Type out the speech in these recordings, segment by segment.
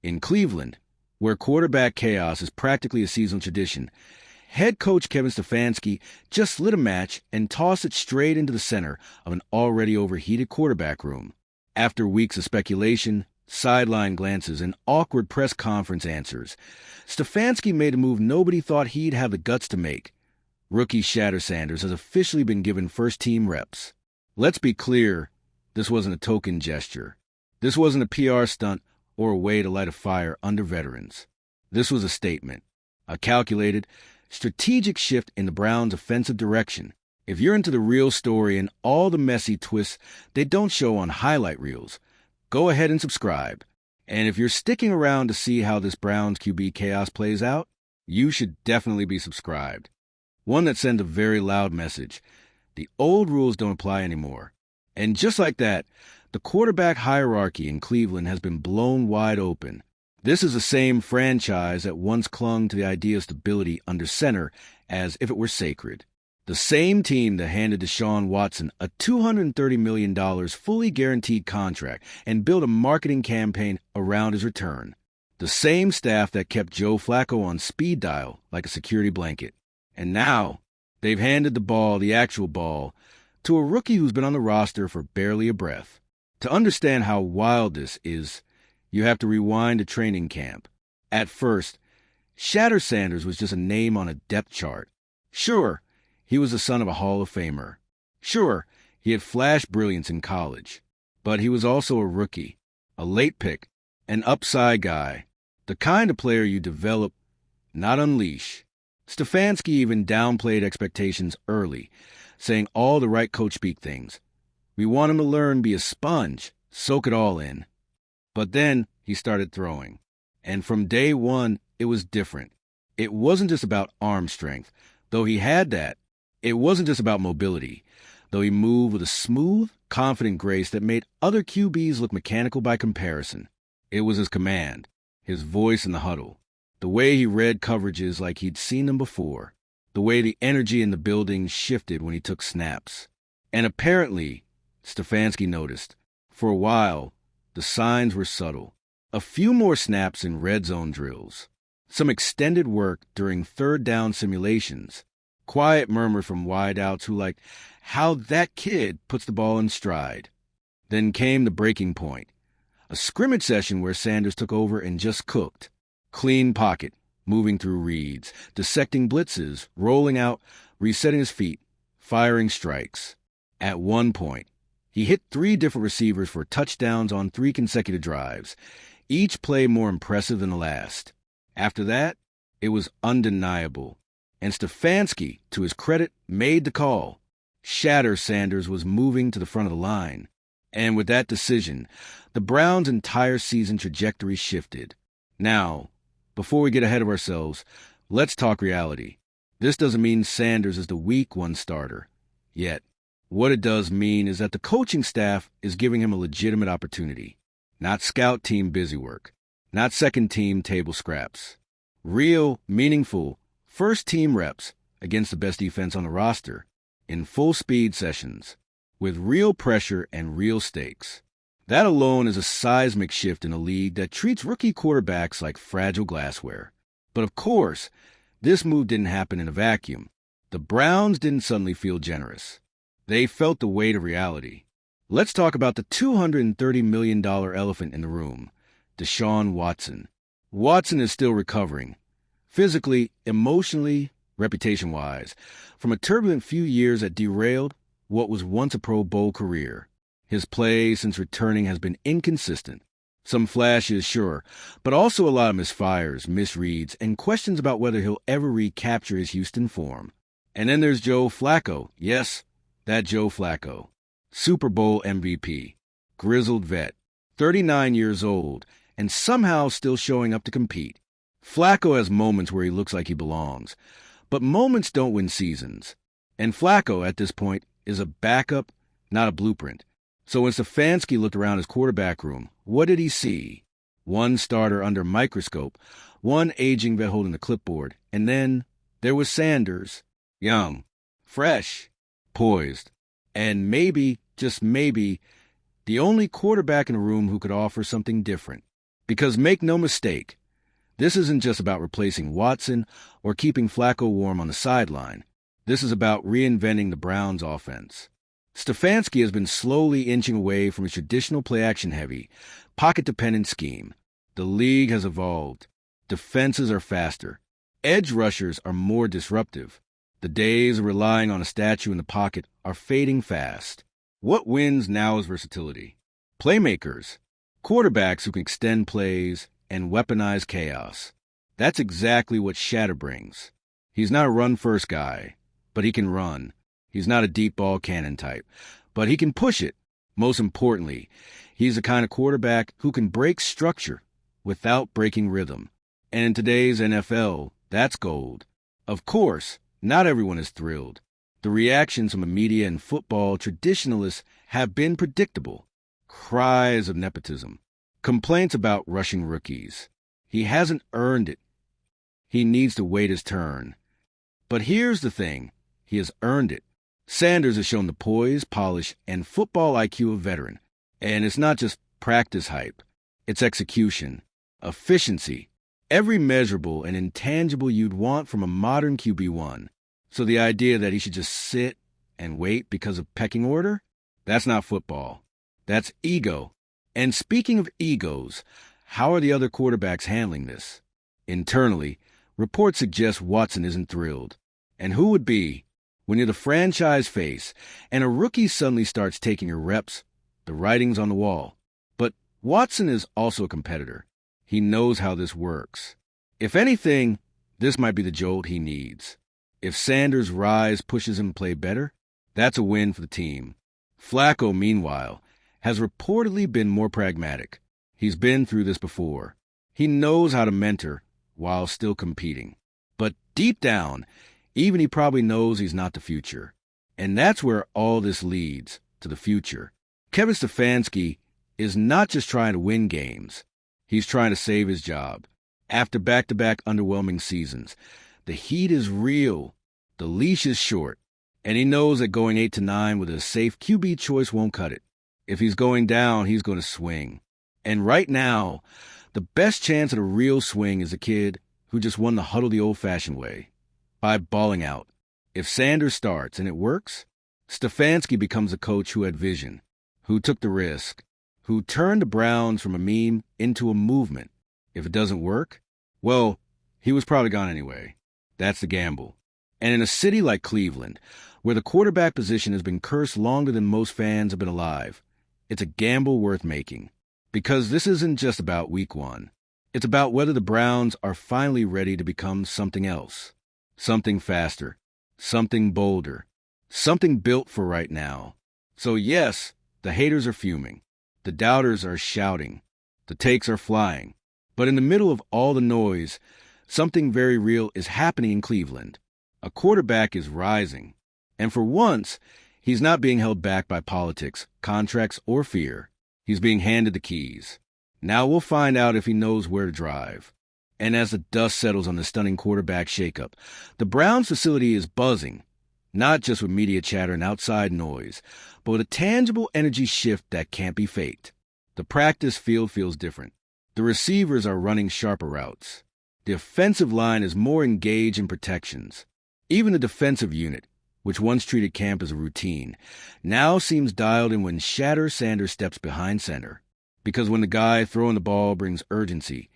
In Cleveland, where quarterback chaos is practically a seasonal tradition, head coach Kevin Stefanski just lit a match and tossed it straight into the center of an already overheated quarterback room. After weeks of speculation, sideline glances, and awkward press conference answers, Stefanski made a move nobody thought he'd have the guts to make. Rookie Shatter Sanders has officially been given first-team reps. Let's be clear, this wasn't a token gesture. This wasn't a PR stunt or a way to light a fire under veterans. This was a statement, a calculated, strategic shift in the Browns' offensive direction. If you're into the real story and all the messy twists they don't show on highlight reels, go ahead and subscribe. And if you're sticking around to see how this Browns QB chaos plays out, you should definitely be subscribed. One that sends a very loud message. The old rules don't apply anymore. And just like that, the quarterback hierarchy in Cleveland has been blown wide open. This is the same franchise that once clung to the idea of stability under center as if it were sacred. The same team that handed Deshaun Watson a $230 million fully guaranteed contract and built a marketing campaign around his return. The same staff that kept Joe Flacco on speed dial like a security blanket. And now, they've handed the actual ball, to a rookie who's been on the roster for barely a breath. To understand how wild this is, you have to rewind to training camp. At first, Shatter Sanders was just a name on a depth chart. Sure, he was the son of a Hall of Famer. Sure, he had flash brilliance in college. But he was also a rookie, a late pick, an upside guy, the kind of player you develop, not unleash. Stefanski even downplayed expectations early, saying all the right coach speak things. We want him to learn, be a sponge, soak it all in. But then he started throwing. And from day one, it was different. It wasn't just about arm strength, though he had that. It wasn't just about mobility, though he moved with a smooth, confident grace that made other QBs look mechanical by comparison. It was his command, his voice in the huddle, the way he read coverages like he'd seen them before, the way the energy in the building shifted when he took snaps. And apparently, Stefanski noticed, for a while, the signs were subtle. A few more snaps in red zone drills, some extended work during third down simulations, quiet murmurs from wideouts who liked how that kid puts the ball in stride. Then came the breaking point, a scrimmage session where Sanders took over and just cooked. Clean pocket, moving through reads, dissecting blitzes, rolling out, resetting his feet, firing strikes. At one point, he hit 3 different receivers for touchdowns on 3 consecutive drives, each play more impressive than the last. After that, it was undeniable. And Stefanski, to his credit, made the call. Shatter Sanders was moving to the front of the line. And with that decision, the Browns' entire season trajectory shifted. Now, before we get ahead of ourselves, let's talk reality. This doesn't mean Sanders is the week 1 starter. Yet, what it does mean is that the coaching staff is giving him a legitimate opportunity. Not scout team busywork. Not second team table scraps. Real, meaningful, first team reps against the best defense on the roster. In full speed sessions. With real pressure and real stakes. That alone is a seismic shift in a league that treats rookie quarterbacks like fragile glassware. But of course, this move didn't happen in a vacuum. The Browns didn't suddenly feel generous. They felt the weight of reality. Let's talk about the $230 million elephant in the room, Deshaun Watson. Watson is still recovering, physically, emotionally, reputation-wise, from a turbulent few years that derailed what was once a Pro Bowl career. His play since returning has been inconsistent. Some flashes, sure, but also a lot of misfires, misreads, and questions about whether he'll ever recapture his Houston form. And then there's Joe Flacco. Yes, that Joe Flacco. Super Bowl MVP. Grizzled vet. 39 years old, and somehow still showing up to compete. Flacco has moments where he looks like he belongs, but moments don't win seasons. And Flacco, at this point, is a backup, not a blueprint. So when Stefanski looked around his quarterback room, what did he see? One starter under a microscope, one aging vet holding the clipboard, and then there was Sanders, young, fresh, poised, and maybe, just maybe, the only quarterback in the room who could offer something different. Because make no mistake, this isn't just about replacing Watson or keeping Flacco warm on the sideline. This is about reinventing the Browns' offense. Stefanski has been slowly inching away from his traditional play-action-heavy, pocket-dependent scheme. The league has evolved. Defenses are faster. Edge rushers are more disruptive. The days of relying on a statue in the pocket are fading fast. What wins now is versatility. Playmakers, quarterbacks who can extend plays and weaponize chaos. That's exactly what Shatter brings. He's not a run-first guy, but he can run. He's not a deep ball cannon type, but he can push it. Most importantly, he's the kind of quarterback who can break structure without breaking rhythm. And in today's NFL, that's gold. Of course, not everyone is thrilled. The reactions from the media and football traditionalists have been predictable. Cries of nepotism. Complaints about rushing rookies. He hasn't earned it. He needs to wait his turn. But here's the thing. He has earned it. Sanders has shown the poise, polish, and football IQ of a veteran. And it's not just practice hype. It's execution, efficiency, every measurable and intangible you'd want from a modern QB1. So the idea that he should just sit and wait because of pecking order? That's not football. That's ego. And speaking of egos, how are the other quarterbacks handling this? Internally, reports suggest Watson isn't thrilled. And who would be? When you're the franchise face and a rookie suddenly starts taking your reps, the writing's on the wall. But Watson is also a competitor. He knows how this works. If anything, this might be the jolt he needs. If Sanders' rise pushes him to play better, that's a win for the team. Flacco, meanwhile, has reportedly been more pragmatic. He's been through this before. He knows how to mentor while still competing. But deep down, even he probably knows he's not the future. And that's where all this leads, to the future. Kevin Stefanski is not just trying to win games. He's trying to save his job. After back-to-back underwhelming seasons, the heat is real. The leash is short. And he knows that going 8-9 with a safe QB choice won't cut it. If he's going down, he's going to swing. And right now, the best chance at a real swing is a kid who just won the huddle the old-fashioned way, by balling out. If Sanders starts and it works, Stefanski becomes a coach who had vision, who took the risk, who turned the Browns from a meme into a movement. If it doesn't work, well, he was probably gone anyway. That's the gamble. And in a city like Cleveland, where the quarterback position has been cursed longer than most fans have been alive, it's a gamble worth making. Because this isn't just about week one. It's about whether the Browns are finally ready to become something else. Something faster. Something bolder. Something built for right now. So yes, the haters are fuming. The doubters are shouting. The takes are flying. But in the middle of all the noise, something very real is happening in Cleveland. A quarterback is rising. And for once, he's not being held back by politics, contracts, or fear. He's being handed the keys. Now we'll find out if he knows where to drive. And as the dust settles on the stunning quarterback shakeup, the Browns facility is buzzing, not just with media chatter and outside noise, but with a tangible energy shift that can't be faked. The practice field feels different. The receivers are running sharper routes. The offensive line is more engaged in protections. Even the defensive unit, which once treated camp as a routine, now seems dialed in when Sanders steps behind center. Because when the guy throwing the ball brings urgency,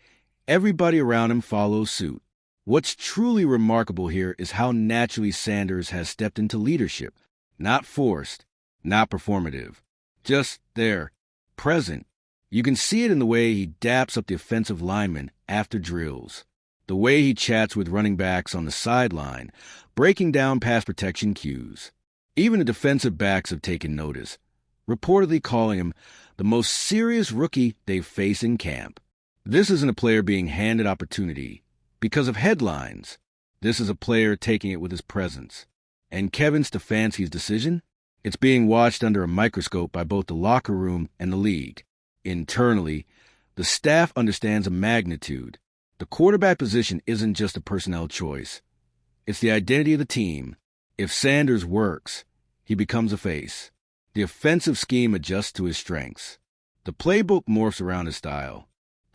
everybody around him follows suit. What's truly remarkable here is how naturally Sanders has stepped into leadership. Not forced, not performative. Just there, present. You can see it in the way he daps up the offensive linemen after drills. The way he chats with running backs on the sideline, breaking down pass protection cues. Even the defensive backs have taken notice, reportedly calling him the most serious rookie they've faced in camp. This isn't a player being handed opportunity because of headlines. This is a player taking it with his presence. And Kevin Stefanski's decision? It's being watched under a microscope by both the locker room and the league. Internally, the staff understands the magnitude. The quarterback position isn't just a personnel choice. It's the identity of the team. If Sanders works, he becomes a face. The offensive scheme adjusts to his strengths. The playbook morphs around his style.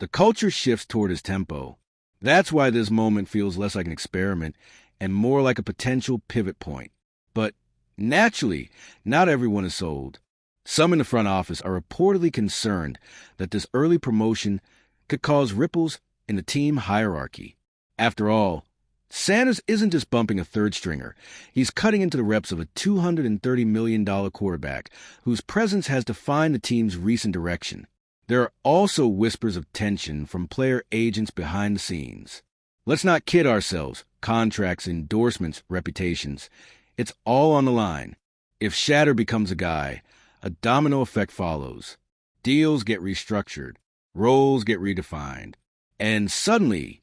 The culture shifts toward his tempo. That's why this moment feels less like an experiment and more like a potential pivot point. But naturally, not everyone is sold. Some in the front office are reportedly concerned that this early promotion could cause ripples in the team hierarchy. After all, Sanders isn't just bumping a third stringer. He's cutting into the reps of a $230 million quarterback whose presence has defined the team's recent direction. There are also whispers of tension from player agents behind the scenes. Let's not kid ourselves. Contracts, endorsements, reputations. It's all on the line. If Shatter becomes a guy, a domino effect follows. Deals get restructured. Roles get redefined. And suddenly,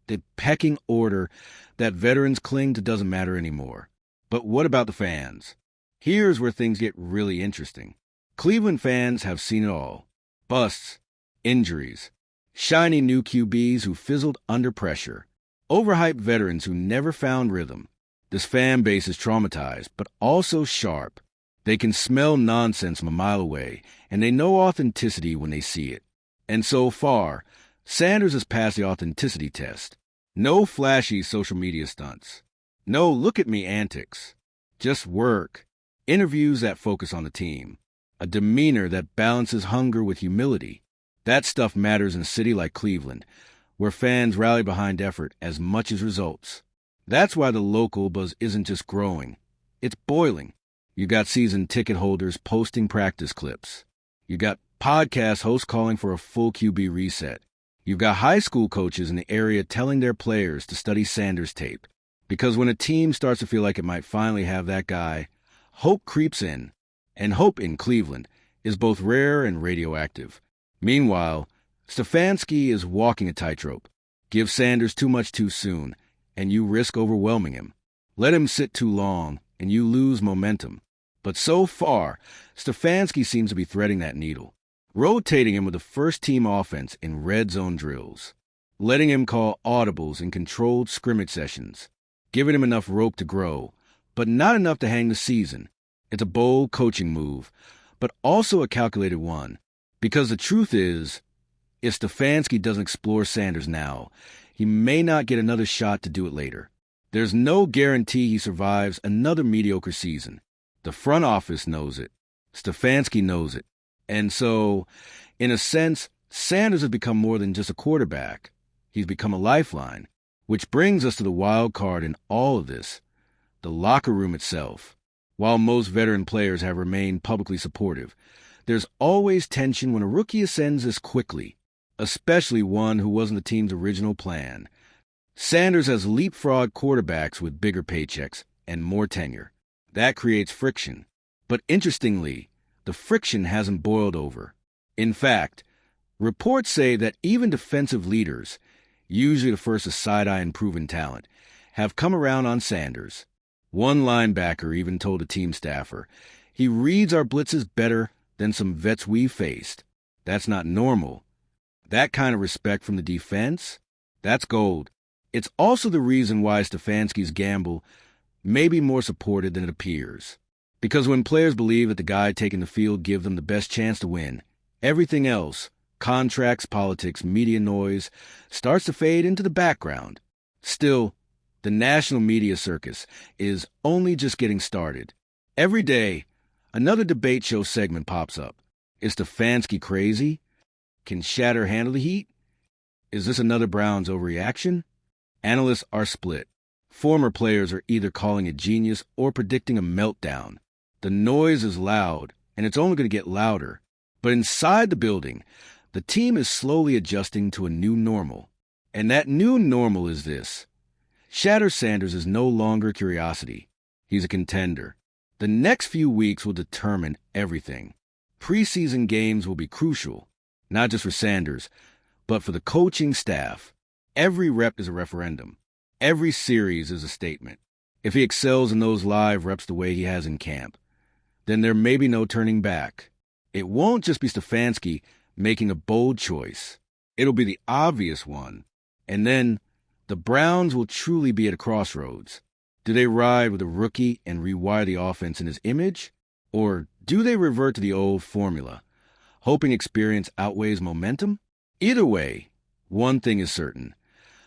the pecking order that veterans cling to doesn't matter anymore. But what about the fans? Here's where things get really interesting. Cleveland fans have seen it all. Busts, injuries, shiny new QBs who fizzled under pressure, overhyped veterans who never found rhythm. This fan base is traumatized, but also sharp. They can smell nonsense from a mile away, and they know authenticity when they see it. And so far, Sanders has passed the authenticity test. No flashy social media stunts. No look-at-me antics. Just work. Interviews that focus on the team. A demeanor that balances hunger with humility. That stuff matters in a city like Cleveland, where fans rally behind effort as much as results. That's why the local buzz isn't just growing. It's boiling. You got season ticket holders posting practice clips. You got podcast hosts calling for a full QB reset. You've got high school coaches in the area telling their players to study Sanders tape. Because when a team starts to feel like it might finally have that guy, hope creeps in. And hope in Cleveland is both rare and radioactive. Meanwhile, Stefanski is walking a tightrope. Give Sanders too much too soon, and you risk overwhelming him. Let him sit too long, and you lose momentum. But so far, Stefanski seems to be threading that needle, rotating him with the first-team offense in red zone drills, letting him call audibles in controlled scrimmage sessions, giving him enough rope to grow, but not enough to hang the season. It's a bold coaching move, but also a calculated one. Because the truth is, if Stefanski doesn't explore Sanders now, he may not get another shot to do it later. There's no guarantee he survives another mediocre season. The front office knows it. Stefanski knows it. And so, in a sense, Sanders has become more than just a quarterback. He's become a lifeline, which brings us to the wild card in all of this, the locker room itself. While most veteran players have remained publicly supportive, there's always tension when a rookie ascends this quickly, especially one who wasn't the team's original plan. Sanders has leapfrogged quarterbacks with bigger paychecks and more tenure. That creates friction. But interestingly, the friction hasn't boiled over. In fact, reports say that even defensive leaders, usually the first to side-eye and proven talent, have come around on Sanders. One linebacker even told a team staffer, "He reads our blitzes better than some vets we've faced." That's not normal. That kind of respect from the defense, that's gold. It's also the reason why Stefanski's gamble may be more supported than it appears. Because when players believe that the guy taking the field gives them the best chance to win, everything else, contracts, politics, media noise, starts to fade into the background. Still, the national media circus is only just getting started. Every day, another debate show segment pops up. Is Stefanski crazy? Can Shatter handle the heat? Is this another Browns overreaction? Analysts are split. Former players are either calling it genius or predicting a meltdown. The noise is loud, and it's only going to get louder. But inside the building, the team is slowly adjusting to a new normal. And that new normal is this. Shatter Sanders is no longer a curiosity. He's a contender. The next few weeks will determine everything. Preseason games will be crucial, not just for Sanders, but for the coaching staff. Every rep is a referendum. Every series is a statement. If he excels in those live reps the way he has in camp, then there may be no turning back. It won't just be Stefanski making a bold choice. It'll be the obvious one. And then the Browns will truly be at a crossroads. Do they ride with a rookie and rewire the offense in his image? Or do they revert to the old formula, hoping experience outweighs momentum? Either way, one thing is certain.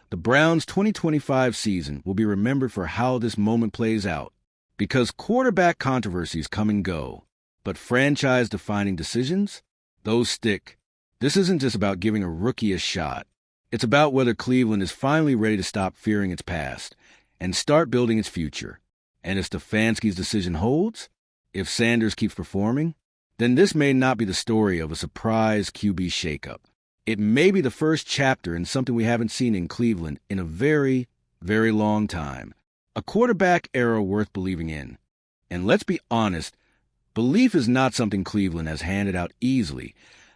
The Browns' 2025 season will be remembered for how this moment plays out. Because quarterback controversies come and go, but franchise-defining decisions, those stick. This isn't just about giving a rookie a shot. It's about whether Cleveland is finally ready to stop fearing its past and start building its future. And if Stefanski's decision holds, if Sanders keeps performing, then this may not be the story of a surprise QB shakeup. It may be the first chapter in something we haven't seen in Cleveland in a very, very long time. A quarterback era worth believing in. And let's be honest, belief is not something Cleveland has handed out easily,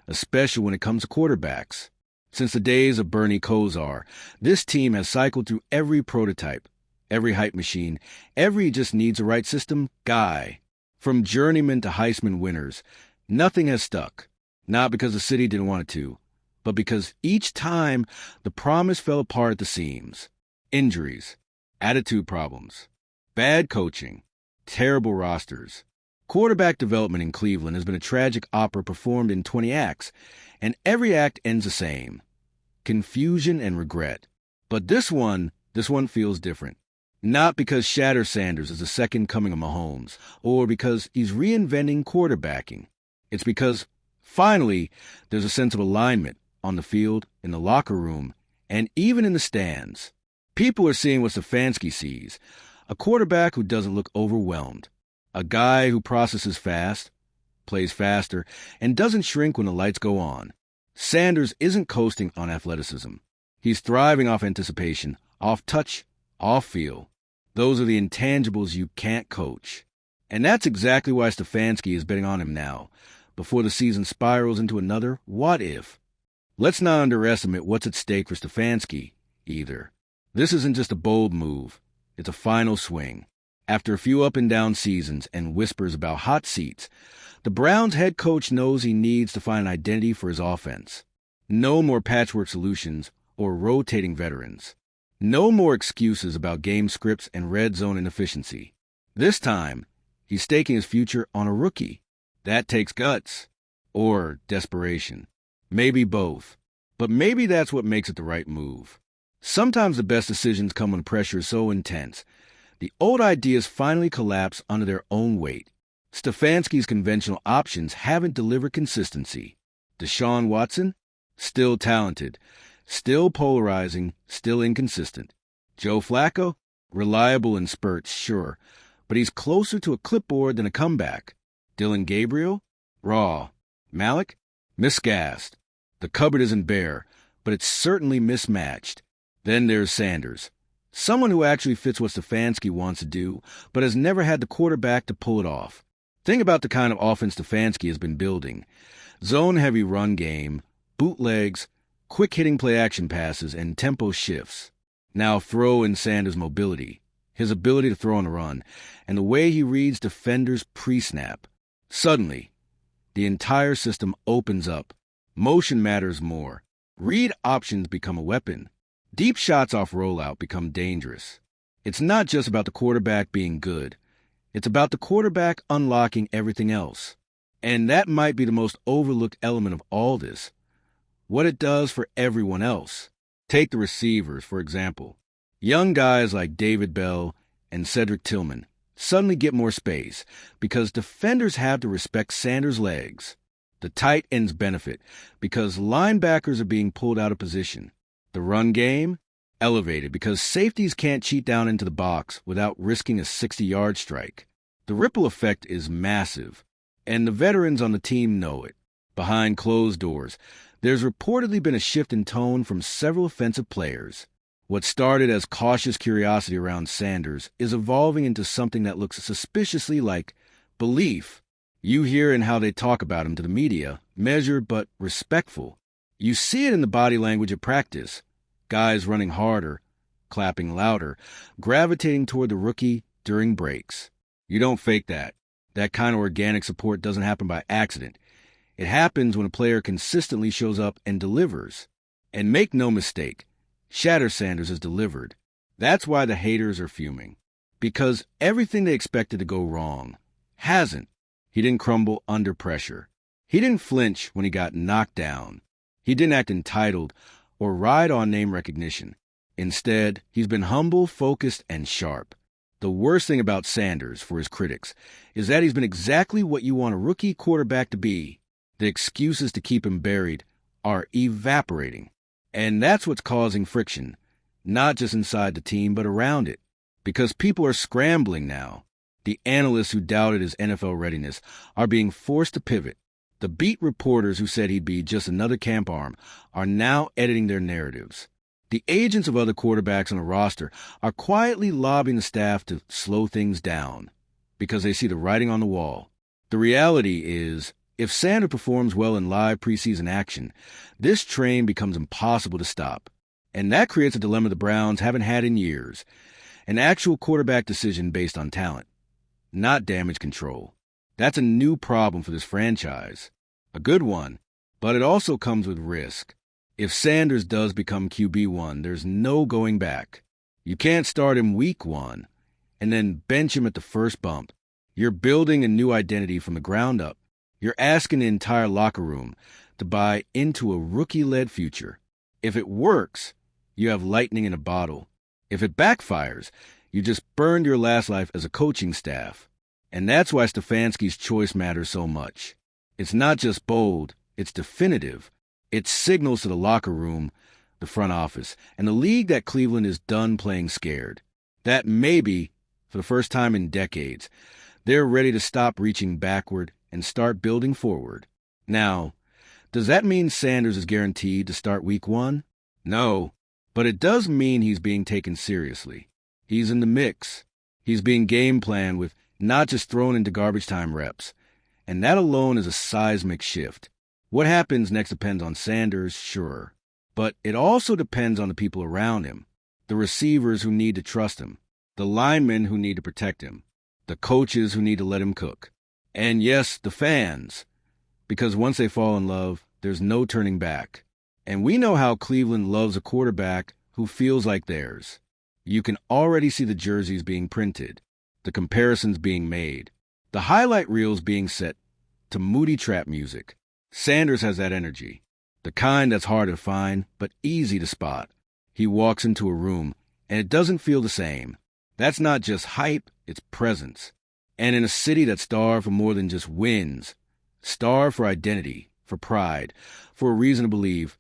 especially when it comes to quarterbacks. Since the days of Bernie Kosar, this team has cycled through every prototype, every hype machine, every just needs a right system guy. From journeyman to Heisman winners, nothing has stuck. Not because the city didn't want it to, but because each time the promise fell apart at the seams. Injuries, attitude problems, bad coaching, terrible rosters. Quarterback development in Cleveland has been a tragic opera performed in 20 acts, and every act ends the same. Confusion and regret. But this one feels different. Not because Shatter Sanders is the second coming of Mahomes, or because he's reinventing quarterbacking. It's because, finally, there's a sense of alignment on the field, in the locker room, and even in the stands. People are seeing what Stefanski sees, a quarterback who doesn't look overwhelmed, a guy who processes fast, plays faster, and doesn't shrink when the lights go on. Sanders isn't coasting on athleticism. He's thriving off anticipation, off touch, off feel. Those are the intangibles you can't coach. And that's exactly why Stefanski is betting on him now, before the season spirals into another what if. Let's not underestimate what's at stake for Stefanski, either. This isn't just a bold move. It's a final swing. After a few up-and-down seasons and whispers about hot seats, the Browns' head coach knows he needs to find an identity for his offense. No more patchwork solutions or rotating veterans. No more excuses about game scripts and red zone inefficiency. This time, he's staking his future on a rookie. That takes guts. Or desperation. Maybe both. But maybe that's what makes it the right move. Sometimes the best decisions come when pressure is so intense. The old ideas finally collapse under their own weight. Stefanski's conventional options haven't delivered consistency. Deshaun Watson? Still talented. Still polarizing, still inconsistent. Joe Flacco? Reliable in spurts, sure, but he's closer to a clipboard than a comeback. Dylan Gabriel? Raw. Malik? Miscast. The cupboard isn't bare, but it's certainly mismatched. Then there's Sanders. Someone who actually fits what Stefanski wants to do, but has never had the quarterback to pull it off. Think about the kind of offense Stefanski has been building. Zone-heavy run game, bootlegs, quick-hitting play-action passes, and tempo shifts. Now throw in Sanders' mobility, his ability to throw on the run, and the way he reads defenders pre-snap. Suddenly, the entire system opens up. Motion matters more. Read options become a weapon. Deep shots off rollout become dangerous. It's not just about the quarterback being good. It's about the quarterback unlocking everything else. And that might be the most overlooked element of all this. What it does for everyone else. Take the receivers, for example. Young guys like David Bell and Cedric Tillman suddenly get more space because defenders have to respect Sanders' legs. The tight ends benefit because linebackers are being pulled out of position. The run game? Elevated because safeties can't cheat down into the box without risking a 60-yard strike. The ripple effect is massive, and the veterans on the team know it. Behind closed doors, there's reportedly been a shift in tone from several offensive players. What started as cautious curiosity around Sanders is evolving into something that looks suspiciously like belief. You hear in how they talk about him to the media, measured but respectful. You see it in the body language at practice. Guys running harder, clapping louder, gravitating toward the rookie during breaks. You don't fake that. That kind of organic support doesn't happen by accident. It happens when a player consistently shows up and delivers. And make no mistake, Shatter Sanders has delivered. That's why the haters are fuming. Because everything they expected to go wrong hasn't. He didn't crumble under pressure. He didn't flinch when he got knocked down. He didn't act entitled or ride on name recognition. Instead, he's been humble, focused, and sharp. The worst thing about Sanders, for his critics, is that he's been exactly what you want a rookie quarterback to be. The excuses to keep him buried are evaporating. And that's what's causing friction, not just inside the team, but around it. Because people are scrambling now. The analysts who doubted his NFL readiness are being forced to pivot. The beat reporters who said he'd be just another camp arm are now editing their narratives. The agents of other quarterbacks on the roster are quietly lobbying the staff to slow things down because they see the writing on the wall. The reality is, if Sanders performs well in live preseason action, this train becomes impossible to stop. And that creates a dilemma the Browns haven't had in years. An actual quarterback decision based on talent, not damage control. That's a new problem for this franchise. A good one, but it also comes with risk. If Sanders does become QB1, there's no going back. You can't start him week 1 and then bench him at the first bump. You're building a new identity from the ground up. You're asking the entire locker room to buy into a rookie-led future. If it works, you have lightning in a bottle. If it backfires, you just burned your last life as a coaching staff. And that's why Stefanski's choice matters so much. It's not just bold, it's definitive. It signals to the locker room, the front office, and the league that Cleveland is done playing scared. That maybe, for the first time in decades, they're ready to stop reaching backward and start building forward. Now, does that mean Sanders is guaranteed to start week 1? No, but it does mean he's being taken seriously. He's in the mix. He's being game planned with not just thrown into garbage time reps. And that alone is a seismic shift. What happens next depends on Sanders, sure. But it also depends on the people around him. The receivers who need to trust him. The linemen who need to protect him. The coaches who need to let him cook. And yes, the fans. Because once they fall in love, there's no turning back. And we know how Cleveland loves a quarterback who feels like theirs. You can already see the jerseys being printed, the comparisons being made, the highlight reels being set to moody trap music. Sanders has that energy, the kind that's hard to find but easy to spot. He walks into a room, and it doesn't feel the same. That's not just hype, it's presence. And in a city that's starved for more than just wins, starved for identity, for pride, for a reason to believe,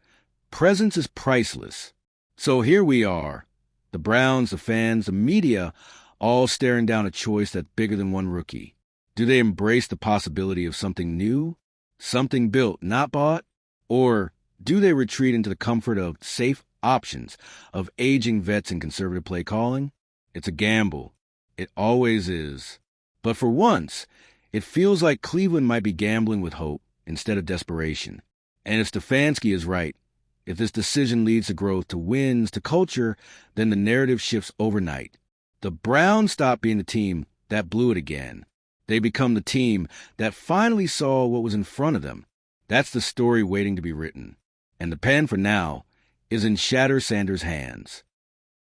presence is priceless. So here we are, the Browns, the fans, the media, all staring down a choice that's bigger than one rookie. Do they embrace the possibility of something new, something built, not bought? Or do they retreat into the comfort of safe options, of aging vets and conservative play calling? It's a gamble. It always is. But for once, it feels like Cleveland might be gambling with hope instead of desperation. And if Stefanski is right, if this decision leads to growth, to wins, to culture, then the narrative shifts overnight. The Browns stop being the team that blew it again. They become the team that finally saw what was in front of them. That's the story waiting to be written. And the pen, for now, is in Shatter Sanders' hands.